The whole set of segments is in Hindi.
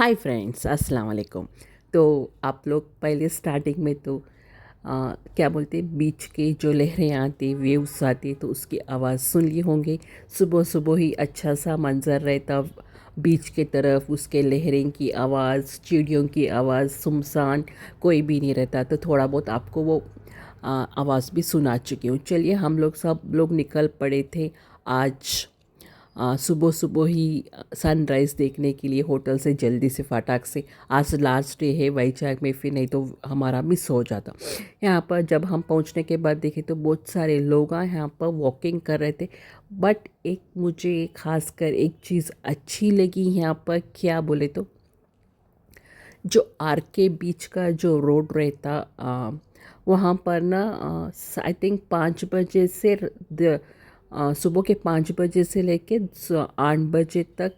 हाय फ्रेंड्स, अस्सलाम वालेकुम। तो आप लोग पहले स्टार्टिंग में तो क्या बोलते हैं, बीच के जो लहरें आती, वेव्स आती, तो उसकी आवाज़ सुन लिए होंगे। सुबह सुबह ही अच्छा सा मंजर रहता बीच के तरफ, उसके लहरें की आवाज़, चिड़ियों की आवाज़, सुनसान, कोई भी नहीं रहता। तो थोड़ा बहुत आपको वो आवाज़ भी सुना चुकी हूँ। चलिए, हम लोग सब लोग निकल पड़े थे आज सुबह सुबह ही सनराइज़ देखने के लिए होटल से जल्दी से फटाक से। आज लास्ट डे है वैजाग में, फिर नहीं तो हमारा मिस हो जाता। यहाँ पर जब हम पहुँचने के बाद देखे तो बहुत सारे लोग यहाँ पर वॉकिंग कर रहे थे। बट एक मुझे खासकर एक चीज़ अच्छी लगी यहाँ पर, क्या बोले तो जो आर के बीच का जो रोड रहता, वहाँ पर ना आई थिंक 5 बजे से सुबह के 5 बजे से लेके 8 बजे तक,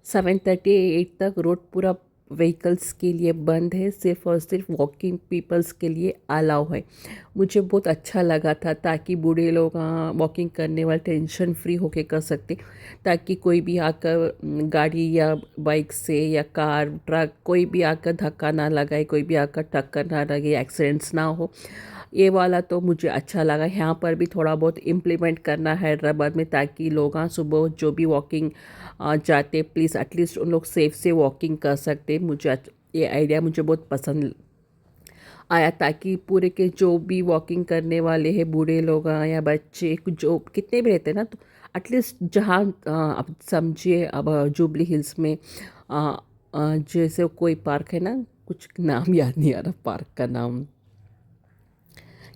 7:38 तक रोड पूरा व्हीकल्स के लिए बंद है। सिर्फ और सिर्फ वॉकिंग पीपल्स के लिए अलाउ है। मुझे बहुत अच्छा लगा था, ताकि बूढ़े लोग वॉकिंग करने वाले टेंशन फ्री होके कर सकते, ताकि कोई भी आकर गाड़ी या बाइक से या कार ट्रक कोई भी आकर धक्का ना लगाए, कोई भी आकर टक्कर ना लगे, एक्सीडेंट्स ना हो। ये वाला तो मुझे अच्छा लगा। यहाँ पर भी थोड़ा बहुत इम्प्लीमेंट करना है हैदराबाद में, ताकि लोग सुबह जो भी वॉकिंग जाते, प्लीज़ एटलीस्ट उन लोग सेफ से वॉकिंग कर सकते। ये आइडिया मुझे बहुत पसंद आया, ताकि पूरे के जो भी वॉकिंग करने वाले हैं, बूढ़े लोग या बच्चे जो कितने भी रहते हैं ना, तो एटलीस्ट जहाँ अब समझिए, अब जुबली हिल्स में जैसे कोई पार्क है ना, कुछ नाम याद नहीं आ रहा पार्क का नाम,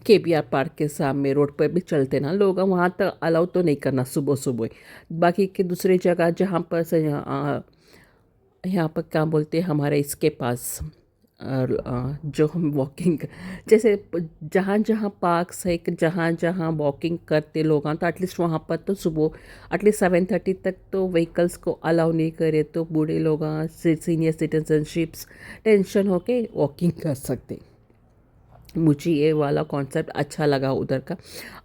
KBR पार्क के सामने रोड पर भी चलते ना लोग, वहाँ तक अलाउ तो नहीं करना सुबह सुबह। बाकी के दूसरी जगह जहाँ पर से यहाँ पर क्या बोलते हैं, हमारे इसके पास जो हम वॉकिंग जैसे जहाँ जहाँ पार्क्स है, जहाँ जहाँ वॉकिंग करते लोग तो एटलीस्ट वहाँ पर तो सुबह एटलीस्ट 7:30 तक तो व्हीकल्स को अलाउ नहीं करे, तो बूढ़े लोग सीनियर सिटीजनशिप्स टेंशन होके वॉकिंग कर सकते। मुझे ये वाला कॉन्सेप्ट अच्छा लगा उधर का।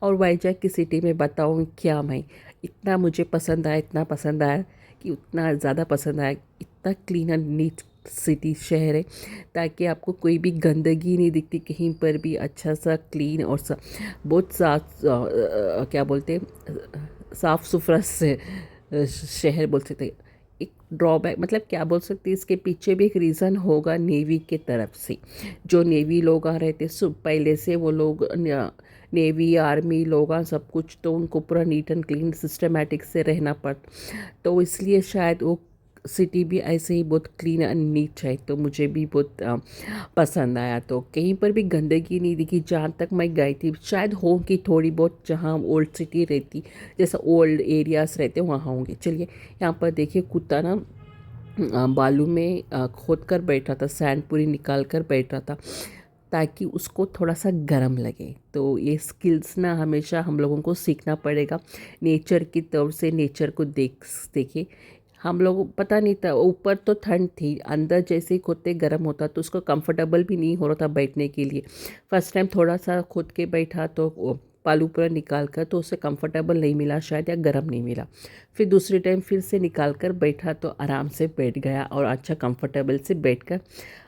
और वाईजैग की सिटी में बताऊँ क्या, मैं इतना मुझे पसंद आया, इतना पसंद आया कि उतना ज़्यादा पसंद आया। इतना क्लीन एंड नीट सिटी शहर है, ताकि आपको कोई भी गंदगी नहीं दिखती कहीं पर भी। अच्छा सा क्लीन और बहुत साफ, क्या बोलते हैं, साफ़ सुथरा से शहर बोल सकते हैं। एक ड्रॉबैक मतलब क्या बोल सकते हैं, इसके पीछे भी एक रीज़न होगा नेवी के तरफ से। जो नेवी लोग आ रहे थे पहले से, वो लोग नेवी आर्मी लोग सब कुछ, तो उनको पूरा नीट एंड क्लीन सिस्टमेटिक से रहना पड़ता, तो इसलिए शायद वो सिटी भी ऐसे ही बहुत क्लीन एंड नीट है। तो मुझे भी बहुत पसंद आया। तो कहीं पर भी गंदगी नहीं दिखी जहाँ तक मैं गई थी। शायद होगी थोड़ी बहुत जहाँ ओल्ड सिटी रहती, जैसा ओल्ड एरियाज़ रहते वहाँ होंगे। चलिए, यहाँ पर देखिए कुत्ता ना बालू में खोद कर बैठ रहा था, सैंड पूरी निकाल कर बैठ रहा था, ताकि उसको थोड़ा सा गर्म लगे। तो ये स्किल्स ना हमेशा हम लोगों को सीखना पड़ेगा, नेचर की तरफ से। नेचर को देखिए, हम लोग पता नहीं था, ऊपर तो ठंड थी, अंदर जैसे ही खोदते गर्म होता, तो उसको कंफर्टेबल भी नहीं हो रहा था बैठने के लिए। फर्स्ट टाइम थोड़ा सा खोद के बैठा तो पालू पूरा निकाल कर, तो उसे कंफर्टेबल नहीं मिला शायद, या गर्म नहीं मिला। फिर दूसरी टाइम फिर से निकाल कर बैठा तो आराम से बैठ गया, और अच्छा कंफर्टेबल से बैठ कर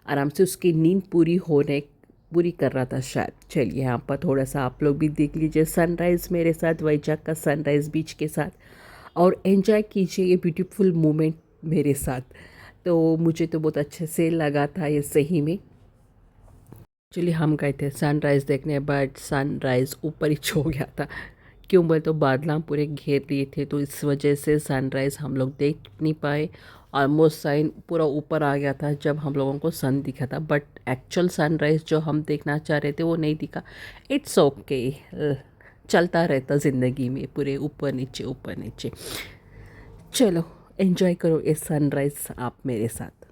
आराम से उसकी नींद पूरी कर रहा था शायद। चलिए, यहाँ पर थोड़ा सा आप लोग भी देख लीजिए सनराइज़ मेरे साथ, वैजाग का सनराइज़ बीच के साथ, और एंजॉय कीजिए ये ब्यूटीफुल मोमेंट मेरे साथ। तो मुझे तो बहुत अच्छे से लगा था ये सही में। एक्चुअली हम गए थे सनराइज़ देखने, बट सनराइज़ ऊपर ही छो गया था। क्यों बोले तो बादल पूरे घेर लिए थे, तो इस वजह से सनराइज़ हम लोग देख नहीं पाए। ऑलमोस्ट साइन पूरा ऊपर आ गया था जब हम लोगों को सन दिखा था, बट एक्चुअल सनराइज़ जो हम देखना चाह रहे थे वो नहीं दिखा। इट्स ओके, चलता रहता ज़िंदगी में, पूरे ऊपर नीचे ऊपर नीचे। चलो, एंजॉय करो ये सनराइज़ आप मेरे साथ।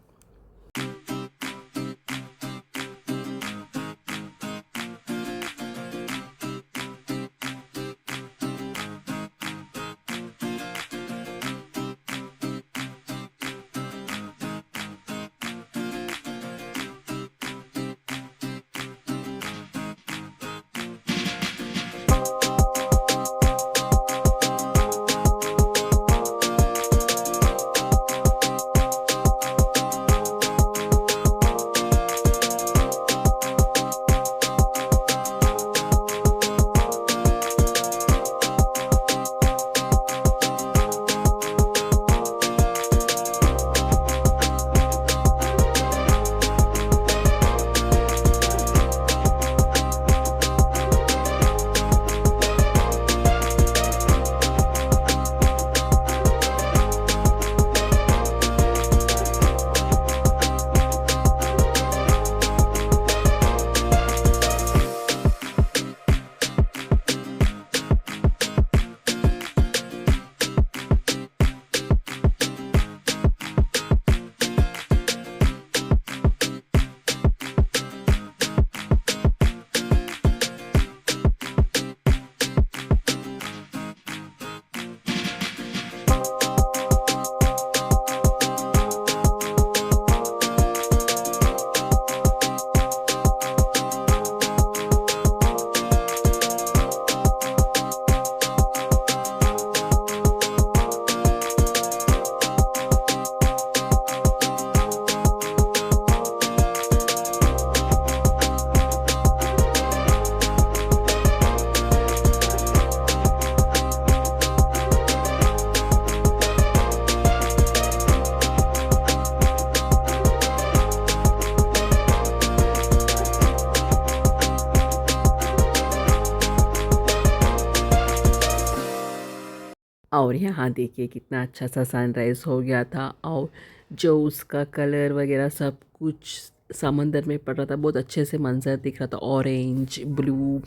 और यहाँ देखिए कितना अच्छा सा सनराइज़ हो गया था, और जो उसका कलर वगैरह सब कुछ समंदर में पड़ रहा था, बहुत अच्छे से मंजर दिख रहा था, ऑरेंज ब्लू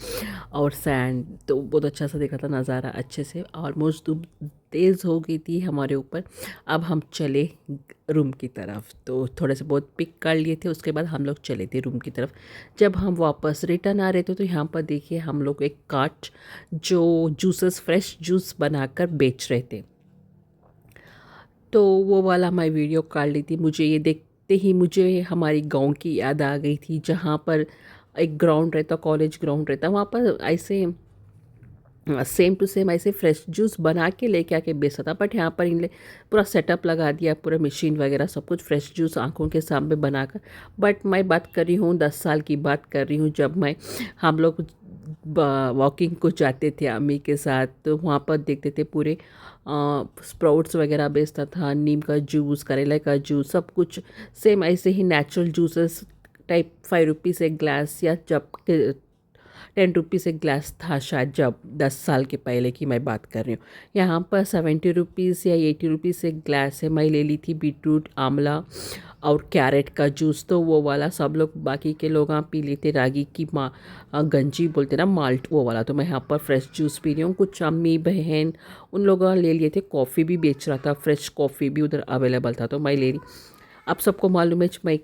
और सैंड, तो बहुत अच्छा सा दिख रहा था नज़ारा अच्छे से। ऑलमोस्ट धूप तेज़ हो गई थी हमारे ऊपर। अब हम चले रूम की तरफ, तो थोड़े से बहुत पिक कर लिए थे, उसके बाद हम लोग चले थे रूम की तरफ। जब हम वापस रिटर्न आ रहे थे तो यहाँ पर देखिए हम लोग एक कार्ट जो जूसेस फ्रेश जूस बनाकर बेच रहे थे, तो वो वाला मैं वीडियो काट ली थी। मुझे ये देखते ही मुझे हमारी गांव की याद आ गई थी, जहाँ पर एक ग्राउंड रहता, कॉलेज ग्राउंड रहता, वहाँ पर ऐसे सेम टू सेम ऐसे फ्रेश जूस बना के लेके आके बेचता था। बट यहाँ पर इनने पूरा सेटअप लगा दिया, पूरा मशीन वगैरह सब कुछ, फ्रेश जूस आंखों के सामने बनाकर। बट मैं बात कर रही हूँ 10 साल की बात कर रही हूँ, जब मैं हम लोग वॉकिंग को जाते थे अम्मी के साथ, तो वहाँ पर देखते थे पूरे स्प्राउट्स वगैरह बेचता था, नीम का जूस, करेले का जूस, सब कुछ सेम ऐसे ही नेचुरल जूसेस टाइप 5 रुपीज़ एक ग्लास, या जब 10 रुपीज़ एक ग्लास था शायद, जब 10 साल के पहले की मैं बात कर रही हूँ। यहाँ पर 70 रुपीज़ या 80 रुपीज़ एक ग्लास है। मैं ले ली थी बीटरूट, आंवला और कैरेट का जूस, तो वो वाला सब लोग बाकी के लोग यहाँ पी लेते, रागी की गंजी बोलते ना, माल्ट, वो वाला। तो मैं यहाँ पर फ्रेश जूस पी रही हूँ। कुछ अम्मी बहन उन लोगों ने ले लिए थे। कॉफ़ी भी बेच रहा था, फ्रेश कॉफ़ी भी उधर अवेलेबल था, तो मैं ले रही। अब सबको मालूम है मैं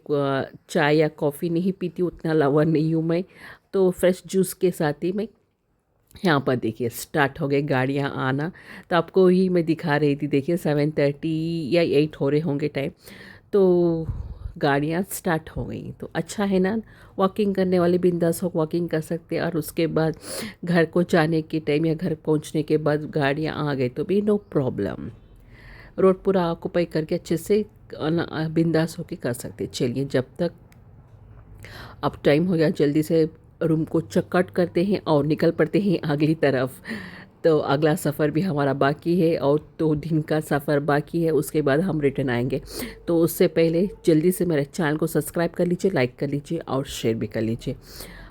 चाय या कॉफ़ी नहीं पीती, उतना लवर नहीं हूँ मैं, तो फ्रेश जूस के साथ ही मैं यहाँ पर देखिए स्टार्ट हो गए गाड़ियाँ आना। तो आपको ही मैं दिखा रही थी, देखिए 7:30 या 8 हो रहे होंगे टाइम, तो गाड़ियाँ स्टार्ट हो गई। तो अच्छा है ना, वॉकिंग करने वाले बिंदास हो वॉकिंग कर सकते हैं, और उसके बाद घर को जाने के टाइम या घर पहुँचने के बाद गाड़ियाँ आ गई तो भी नो प्रॉब्लम, रोड पूरा ऑक्यूपाई करके अच्छे से बिंदास होके कर सकते। चलिए, जब तक अब टाइम हो गया, जल्दी से रूम को चेकआउट करते हैं और निकल पड़ते हैं अगली तरफ। तो अगला सफ़र भी हमारा बाकी है, और 2 दिन का सफ़र बाकी है, उसके बाद हम रिटर्न आएंगे। तो उससे पहले जल्दी से मेरे चैनल को सब्सक्राइब कर लीजिए, लाइक कर लीजिए और शेयर भी कर लीजिए।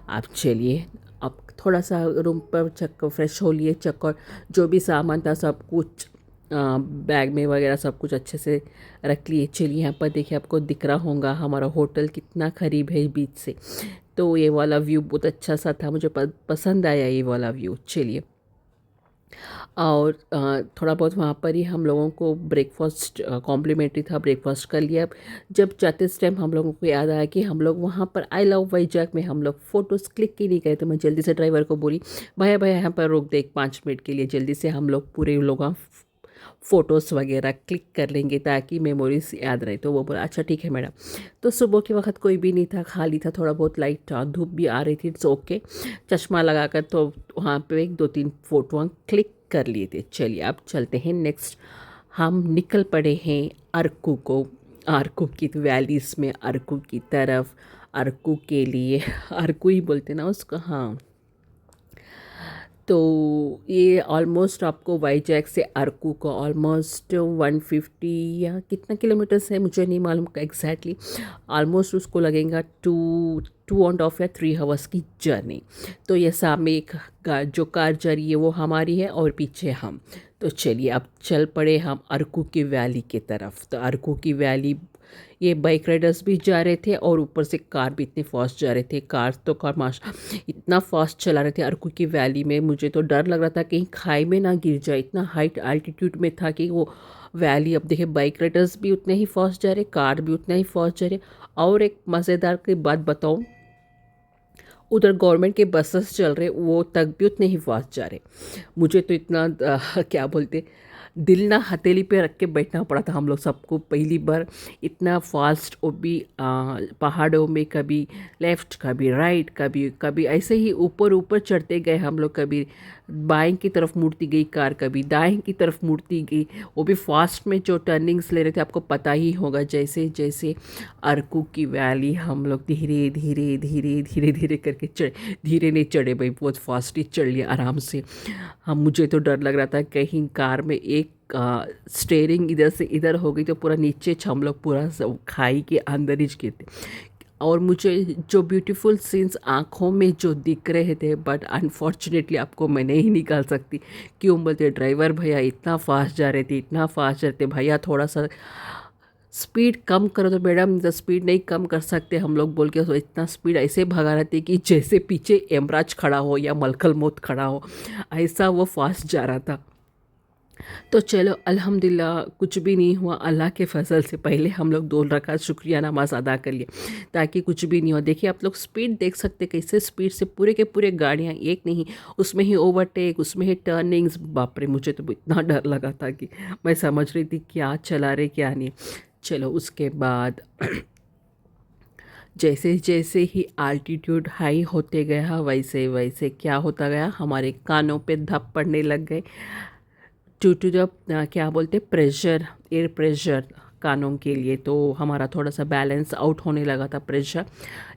आप चलिए, अब थोड़ा सा रूम पर चक्कर फ्रेश हो लिए, चक्कर जो भी सामान था सब कुछ बैग में वगैरह सब कुछ अच्छे से रख लिए। चलिए, यहाँ पर देखिए आपको दिख रहा होगा हमारा होटल कितना करीब है बीच से, तो ये वाला व्यू बहुत अच्छा सा था, मुझे पसंद आया ये वाला व्यू। चलिए, और थोड़ा बहुत वहाँ पर ही हम लोगों को ब्रेकफास्ट कॉम्प्लीमेंट्री था, ब्रेकफास्ट कर लिया। जब जाते इस टाइम हम लोगों को याद आया कि हम लोग वहाँ पर आई लव वैजाग में हम लोग फ़ोटोज़ क्लिक ही नहीं करे, तो मैं जल्दी से ड्राइवर को बोली, भैया भैया यहाँ पर रोक दे 5 मिनट के लिए, जल्दी से हम लोग पूरे लोग फ़ोटोज़ वगैरह क्लिक कर लेंगे ताकि मेमोरीज याद रहे। तो वो बोला अच्छा ठीक है मैडम। तो सुबह के वक्त कोई भी नहीं था, खाली था, थोड़ा बहुत लाइट था, धूप भी आ रही थी, इट्स ओके। चश्मा लगाकर तो वहाँ पे 1 2 3 फ़ोटो क्लिक कर लिए थे। चलिए, अब चलते हैं नेक्स्ट। हम निकल पड़े हैं अरकू को, अरकू की वैलीज़ में, अरकू की तरफ, अरकू के लिए, अरकू ही बोलते ना उसको, हाँ। तो ये ऑलमोस्ट आपको वाईजैग से अरकू को ऑलमोस्ट 150 या कितना किलोमीटर्स है मुझे नहीं मालूम एग्जैक्टली। ऑलमोस्ट उसको लगेगा 2.5 या 3 आवर्स की जर्नी। तो ये सामने एक जो कार जा रही है वो हमारी है, और पीछे हम। तो चलिए, अब चल पड़े हम अरकू की वैली की तरफ। तो अरकू की वैली, ये बाइक राइडर्स भी जा रहे थे और ऊपर से कार भी इतने फास्ट जा रहे थे। कार माशा इतना फास्ट चला रहे थे अरकू की वैली में, मुझे तो डर लग रहा था कहीं खाई में ना गिर जाए, इतना हाइट एल्टीट्यूड में था कि वो वैली। अब देखिए बाइक राइडर्स भी उतने ही फास्ट जा रहे, कार भी उतना ही फास्ट जा रहे। और एक मज़ेदार की बात बताऊँ, उधर गवर्नमेंट के बसेस चल रहे, वो तक भी उतने ही फास्ट जा रहे। मुझे तो इतना क्या बोलते, दिल ना हथेली पे रख के बैठना पड़ा था हम लोग सबको पहली बार, इतना फास्ट। वो भी पहाड़ों में, कभी लेफ़्ट कभी राइट, कभी कभी ऐसे ही ऊपर ऊपर चढ़ते गए हम लोग। कभी बाएं की तरफ मुड़ती गई कार, कभी दाएं की तरफ मुड़ती गई, वो भी फास्ट में जो टर्निंग्स ले रहे थे, आपको पता ही होगा। जैसे जैसे अरकू की वैली हम लोग धीरे धीरे धीरे धीरे धीरे करके धीरे नहीं चढ़े भाई, बहुत फास्ट ही चढ़ लिया आराम से। हम मुझे तो डर लग रहा था कहीं कार में एक स्टेयरिंग इधर से इधर हो गई तो पूरा नीचे हम लोग पूरा खाई के अंदर ही गिरते। और मुझे जो ब्यूटीफुल सीन्स आँखों में जो दिख रहे थे, बट अनफॉर्चुनेटली आपको मैं नहीं निकाल सकती। क्यों बोलते, ड्राइवर भैया इतना फास्ट जा रहे थे, इतना फास्ट जा रहे थे, भैया थोड़ा सा स्पीड कम करो। तो मैडम द स्पीड नहीं कम कर सकते हम लोग बोल के, तो इतना स्पीड ऐसे भगा रहे थे कि जैसे पीछे यमराज खड़ा हो या मलकल मौत खड़ा हो, ऐसा वो फास्ट जा रहा था। तो चलो अल्हम्दुलिल्लाह कुछ भी नहीं हुआ, अल्लाह के फजल से पहले हम लोग 2 रकात शुक्रिया नमाज अदा कर लिए ताकि कुछ भी नहीं हुआ। देखिए आप लोग स्पीड देख सकते कैसे स्पीड से पूरे के पूरे गाड़ियाँ, एक नहीं, उसमें ही ओवरटेक, उसमें ही टर्निंग्स, बाप रे मुझे तो इतना डर लगा था कि मैं समझ रही थी क्या चला रहे क्या नहीं। चलो उसके बाद जैसे जैसे ही आल्टीट्यूड हाई होते गया वैसे वैसे क्या होता गया, हमारे कानों पे धप पड़ने लग गए टू टू द क्या बोलते प्रेशर, एयर प्रेशर कानों के लिए। तो हमारा थोड़ा सा बैलेंस आउट होने लगा था प्रेशर,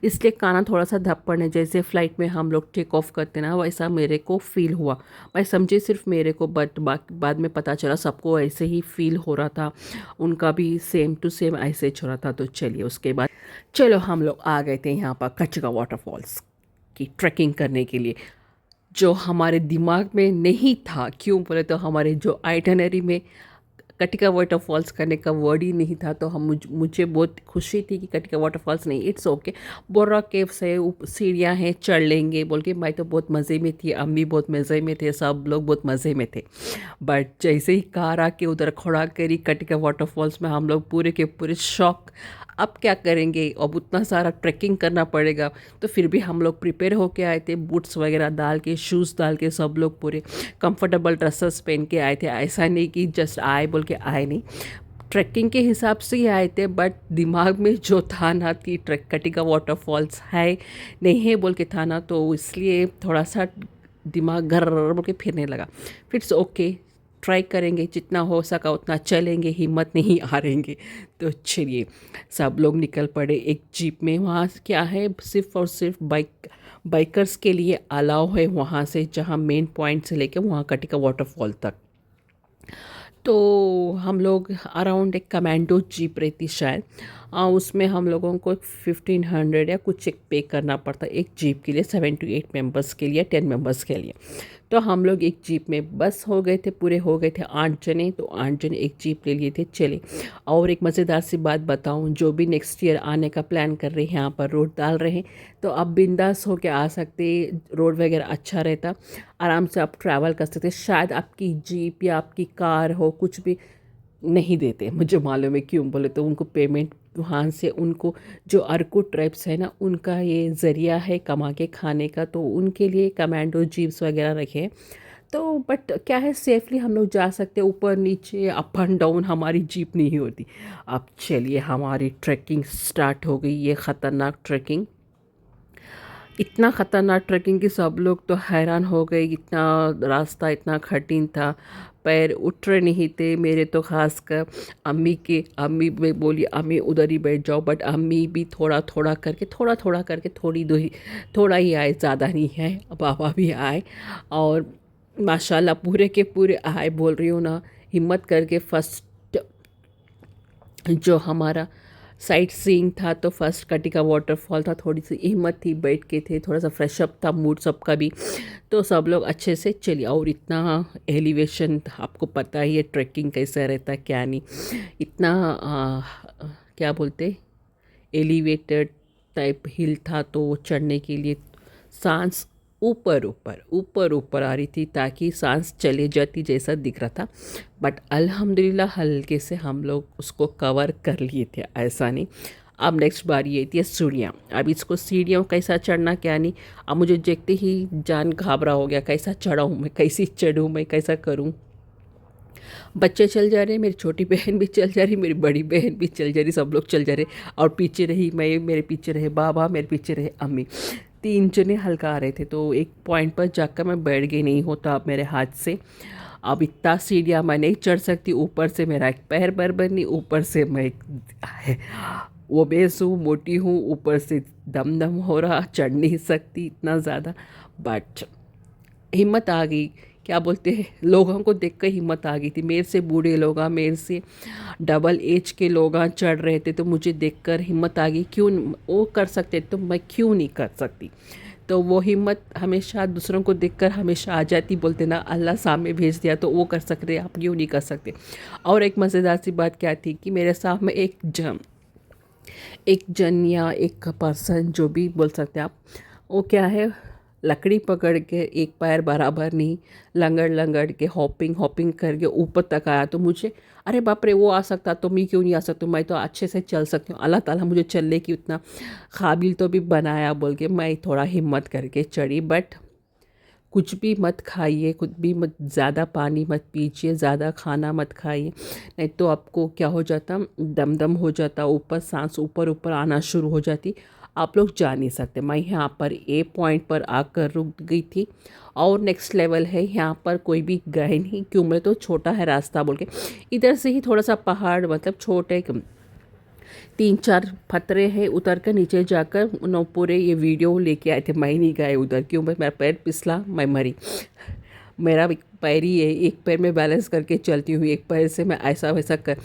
इसलिए काना थोड़ा सा धप पड़ने, जैसे फ़्लाइट में हम लोग टेक ऑफ करते ना वैसा मेरे को फील हुआ। मैं समझी सिर्फ मेरे को, बट बाद में पता चला सबको ऐसे ही फील हो रहा था, उनका भी सेम टू सेम ऐसे ही हो रहा था। तो चलिए उसके बाद चलो हम लोग आ गए थे यहाँ पर कचगा वाटरफॉल्स की ट्रैकिंग करने के लिए, जो हमारे दिमाग में नहीं था। क्यों बोले तो हमारे जो आइटनरी में कटिका वाटरफॉल्स करने का वर्ड ही नहीं था। तो मुझे बहुत खुशी थी कि कटिका वाटरफॉल्स नहीं, इट्स ओके, बोर्रा केव्स है, सीढ़ियाँ हैं, चढ़ लेंगे बोल के मैं तो बहुत मज़े में थी, अम्मी बहुत मज़े में थे, सब लोग बहुत मज़े में थे। बट जैसे ही कार आके उधर खड़ा करी कटिका वाटरफॉल्स में, हम लोग पूरे के पूरे शॉक। अब क्या करेंगे, अब उतना सारा ट्रैकिंग करना पड़ेगा। तो फिर भी हम लोग प्रिपेयर होके आए थे, बूट्स वगैरह डाल के, शूज़ डाल के, सब लोग पूरे कंफर्टेबल ड्रेसेस पहन के आए थे। ऐसा नहीं कि जस्ट आए बोल के आए नहीं, ट्रैकिंग के हिसाब से ही आए थे। बट दिमाग में जो था ना कि ट्रैक कटिका वाटरफॉल्स है नहीं है बोल के था ना, तो इसलिए थोड़ा सा दिमाग घर बोल के फिरने लगा। फिर ओके ट्राई करेंगे, जितना हो सका उतना चलेंगे, हिम्मत नहीं हारेंगे। तो चलिए सब लोग निकल पड़े एक जीप में। वहाँ क्या है, सिर्फ और सिर्फ बाइकर्स के लिए अलाउ है वहाँ से, जहाँ मेन पॉइंट से लेके वहाँ कटिका वाटरफॉल तक। तो हम लोग अराउंड एक कमांडो जीप रहती शायद, उसमें हम लोगों को 1500 या कुछ एक पे करना पड़ता एक जीप के लिए, 7 to 8 मेंबर्स के लिए, 10 मेंबर्स के लिए। तो हम लोग एक जीप में बस हो गए थे, पूरे हो गए थे 8 जने, तो 8 जने एक जीप ले लिए थे। चले, और एक मज़ेदार सी बात बताऊं, जो भी नेक्स्ट ईयर आने का प्लान कर रहे हैं, यहाँ पर रोड डाल रहे हैं, तो आप बिंदास हो के आ सकते, रोड वगैरह अच्छा रहता, आराम से आप ट्रैवल कर सकते। शायद आपकी जीप या आपकी कार हो कुछ भी नहीं देते, मुझे मालूम है। क्यों बोले तो उनको पेमेंट वहाँ से, उनको जो अरकू ट्राइब्स है ना, उनका ये ज़रिया है कमा के खाने का, तो उनके लिए कमांडो जीप्स वगैरह रखे हैं। तो बट क्या है, सेफली हम लोग जा सकते, ऊपर नीचे अप एंड डाउन हमारी जीप नहीं होती। अब चलिए हमारी ट्रैकिंग स्टार्ट हो गई, ये ख़तरनाक ट्रैकिंग, इतना ख़तरनाक ट्रैकिंग कि सब लोग तो हैरान हो गए, इतना रास्ता इतना कठिन था, पैर उठ रहे नहीं थे मेरे तो। ख़ास कर अम्मी में बोली अम्मी उधर ही बैठ जाओ, बट अम्मी भी थोड़ा थोड़ा करके, थोड़ी दो ही, थोड़ा ही आए, ज़्यादा नहीं है, पापा भी आए, और माशाल्लाह पूरे के पूरे आए, बोल रही हूँ ना, हिम्मत करके। फर्स्ट जो हमारा साइट सीइंग था, तो फर्स्ट कटिका वाटरफॉल था, थोड़ी सी हिम्मत थी, बैठ के थे, थोड़ा सा फ्रेश अप था मूड सबका भी, तो सब लोग अच्छे से चलिए। और इतना एलिवेशन आपको पता ही है ट्रैकिंग कैसा रहता है क्या नहीं, इतना क्या बोलते एलिवेटेड टाइप हिल था, तो वो चढ़ने के लिए सांस ऊपर आ रही थी, ताकि सांस चले जाती जैसा दिख रहा था। बट अल्हम्दुलिल्लाह हल्के से हम लोग उसको कवर कर लिए थे, ऐसा नहीं। अब नेक्स्ट बारी ये थी सीढ़ियाँ, अब इसको सीढ़ियों कैसा चढ़ना क्या नहीं, अब मुझे देखते ही जान घाबरा हो गया, कैसा चढ़ाऊँ मैं, कैसी चढ़ूँ मैं, कैसा करूँ। बच्चे चल जा रहे, मेरी छोटी बहन भी चल जा रही, मेरी बड़ी बहन भी चल जा रही, सब लोग चल जा रहे, और पीछे रही मैं, मेरे पीछे रहे बाबा, मेरे पीछे रहे अम्मी, 3 जने हल्का आ रहे थे। तो एक पॉइंट पर जाकर मैं बैठ गई, नहीं होता अब मेरे हाथ से, अब इतना सीढ़ियाँ मैं नहीं चढ़ सकती, ऊपर से मेरा एक पैर बरबर नहीं, ऊपर से मैं वो बेस हूँ, मोटी हूँ, ऊपर से दम हो रहा, चढ़ नहीं सकती इतना ज़्यादा। बट हिम्मत आ गई, क्या बोलते हैं, लोगों को देख कर हिम्मत आ गई थी। मेरे से बूढ़े लोग, मेरे से डबल एज के लोग चढ़ रहे थे, तो मुझे देखकर हिम्मत आ गई, क्यों वो कर सकते तो मैं क्यों नहीं कर सकती। तो वो हिम्मत हमेशा दूसरों को देखकर हमेशा आ जाती। बोलते ना, अल्लाह सामने भेज दिया तो वो कर सकते, आप क्यों नहीं कर सकते। और एक मज़ेदार सी बात क्या थी कि मेरे सामने एक जन या एक पर्सन, जो भी बोल सकते हैं आप, वो क्या है, लकड़ी पकड़ के एक पैर बराबर नहीं, लंगड़ लंगड़ के हॉपिंग हॉपिंग करके ऊपर तक आया। तो मुझे, अरे बाप रे, वो आ सकता तो मैं क्यों नहीं आ सकती, मैं तो अच्छे से चल सकती हूँ, अल्लाह ताला मुझे चलने की उतना काबिल तो भी बनाया, बोल के मैं थोड़ा हिम्मत करके चढ़ी। बट कुछ भी मत खाइए, कुछ भी मत, ज़्यादा पानी मत पीजिए, ज़्यादा खाना मत खाइए, नहीं तो आपको क्या हो जाता, दम दम हो जाता, ऊपर सांस ऊपर ऊपर आना शुरू हो जाती, आप लोग जा नहीं सकते। मैं यहाँ पर ए पॉइंट पर आकर रुक गई थी। और नेक्स्ट लेवल है, यहाँ पर कोई भी गए नहीं, क्यों, मैं तो छोटा है रास्ता बोल के इधर से ही थोड़ा सा पहाड़, मतलब छोटे 3-4 फतरे हैं, उतर कर नीचे जाकर उन्होंने पूरे ये वीडियो लेके आए थे। मैं नहीं गए उधर, क्यों, मेरा पैर फिसला, मैं मरी। मेरा एक पैर ही है, एक पैर में बैलेंस करके चलती हुई, एक पैर से मैं ऐसा वैसा कर।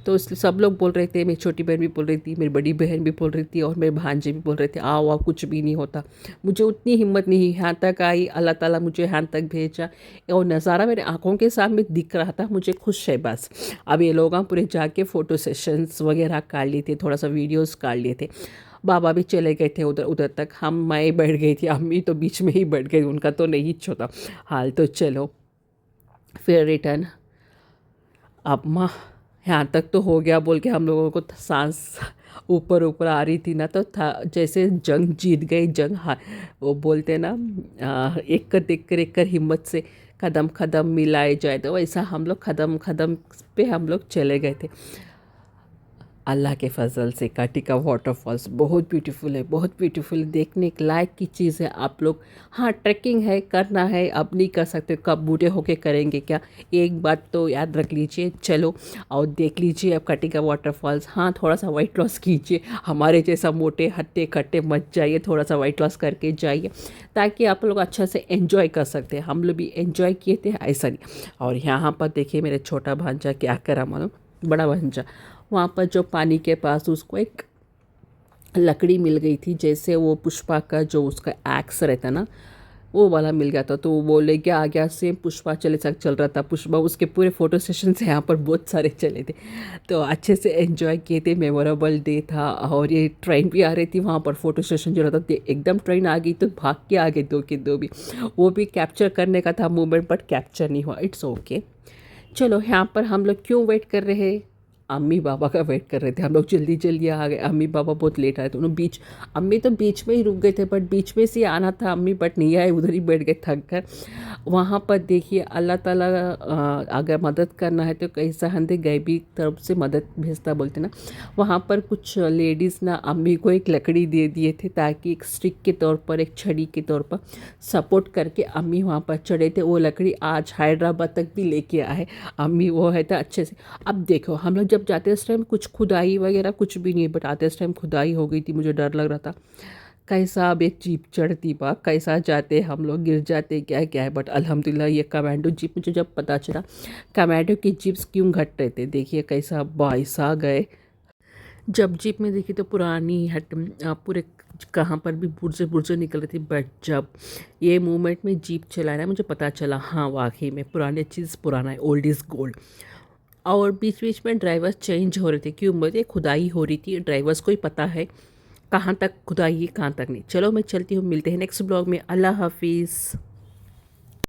तो सब लोग बोल रहे थे, मेरी छोटी बहन भी बोल रही थी, मेरी बड़ी बहन भी बोल रही थी, और मेरे भांजे भी बोल रहे थे, आओ आओ, कुछ भी नहीं होता। मुझे उतनी हिम्मत नहीं, यहाँ तक आई, अल्लाह ताला मुझे यहाँ तक भेजा, और नज़ारा मेरे आंखों के सामने दिख रहा था, मुझे खुश है बस। अब ये लोग पूरे जाके फ़ोटो सेशंस वगैरह काट लिए थे, थोड़ा सा वीडियोज़ काट लिए थे। बाबा भी चले गए थे उधर उधर तक, मैं बैठ गई थी, अम्मी तो बीच में ही बैठ गई, उनका तो नहीं छोटा हाल। तो चलो फिर रिटर्न, अब माँ यहाँ तक तो हो गया बोल के हम लोगों को सांस ऊपर ऊपर आ रही थी ना, तो था जैसे जंग जीत गई, जंग हार, वो बोलते ना, एक कर देख कर एक कर हिम्मत से कदम कदम मिलाए जाए, तो वैसा हम लोग कदम कदम पे हम लोग चले गए थे। अल्लाह के फजल से काटिका वाटरफॉल्स बहुत ब्यूटीफुल है, बहुत ब्यूटीफुल, देखने के लायक की चीज़ है। आप लोग, हाँ ट्रैकिंग है, करना है, अब नहीं कर सकते, कब बूढ़े होके करेंगे क्या, एक बात तो याद रख लीजिए। चलो और देख लीजिए अब काटिका वाटरफॉल्स। हाँ थोड़ा सा वेट लॉस कीजिए, हमारे जैसा मोटे हट्टे कट्टे मत जाइए, थोड़ा सा वेट लॉस करके जाइए, ताकि आप लोग अच्छा से एंजॉय कर सकते हैं। हम लोग भी एंजॉय किए थे, ऐसा नहीं। और यहाँ पर देखिए मेरे छोटा भांजा क्या करा मालूम, बड़ा भांजा, वहाँ पर जो पानी के पास उसको एक लकड़ी मिल गई थी, जैसे वो पुष्पा का जो उसका एक्स रहता ना, वो वाला मिल गया था। तो वो ले गया, आ गया, सेम पुष्पा चल रहा था पुष्पा, उसके पूरे फ़ोटो सेशन से यहाँ पर बहुत सारे चले थे। तो अच्छे से एंजॉय किए थे, मेमोरेबल डे था। और ये ट्रेन भी आ रही थी वहाँ पर, फ़ोटो सेशन जो रहता था, एकदम ट्रेन आ गई तो भाग के आ गए, दो के दो भी, वो भी कैप्चर करने का था मूवमेंट, बट कैप्चर नहीं हुआ, इट्स ओके। चलो यहाँ पर हम लोग क्यों वेट कर रहे हैं, अम्मी बाबा का वेट कर रहे थे हम लोग, जल्दी जल्दी आ गए। अम्मी बाबा बहुत लेट आए थे, उन्होंने अम्मी तो बीच में ही रुक गए थे, बट बीच में से आना था अम्मी, बट नहीं आए, उधर ही बैठ गए थक कर। वहाँ पर देखिए अल्लाह ताला अगर मदद करना है तो कैसा हंदे गैबी तरफ से मदद भेजता बोलते ना। वहाँ पर कुछ लेडीज़ ना अम्मी को एक लकड़ी दे दिए थे, ताकि एक स्टिक के तौर पर, एक छड़ी के तौर पर सपोर्ट करके अम्मी वहाँ पर चढ़े थे। वो लकड़ी आज हैदराबाद तक भी लेके आए अम्मी, वो है तो अच्छे से। अब देखो हम लोग जब जाते उस टाइम कुछ खुदाई वगैरह कुछ भी नहीं, बट आते उस टाइम खुदाई हो गई थी, मुझे डर लग रहा था कैसा। अब एक जीप चढ़ती बा, कैसा जाते हम लोग, गिर जाते, क्या क्या है। बट अल्हम्दुलिल्लाह ये कमांडो जीप, मुझे जब पता चला कमांडो की जीप्स क्यों घट रहे थे, देखिए कैसा बाइसा गए। जब जीप में देखी तो पुरानी हट पूरे कहाँ पर भी पुर्जे पुर्जे निकल रही थी, बट जब ये मूवमेंट में जीप चलाना मुझे पता चला, हाँ वाकई में पुराने चीज़ पुराना है, ओल्ड इज़ गोल्ड। और बीच बीच में ड्राइवर्स चेंज हो रहे थे, क्यों, मुझे खुदाई हो रही थी, ड्राइवर्स को ही पता है कहाँ तक खुदाई है कहाँ तक नहीं। चलो मैं चलती हूँ, मिलते हैं नेक्स्ट ब्लॉग में, अल्लाह हाफिज़।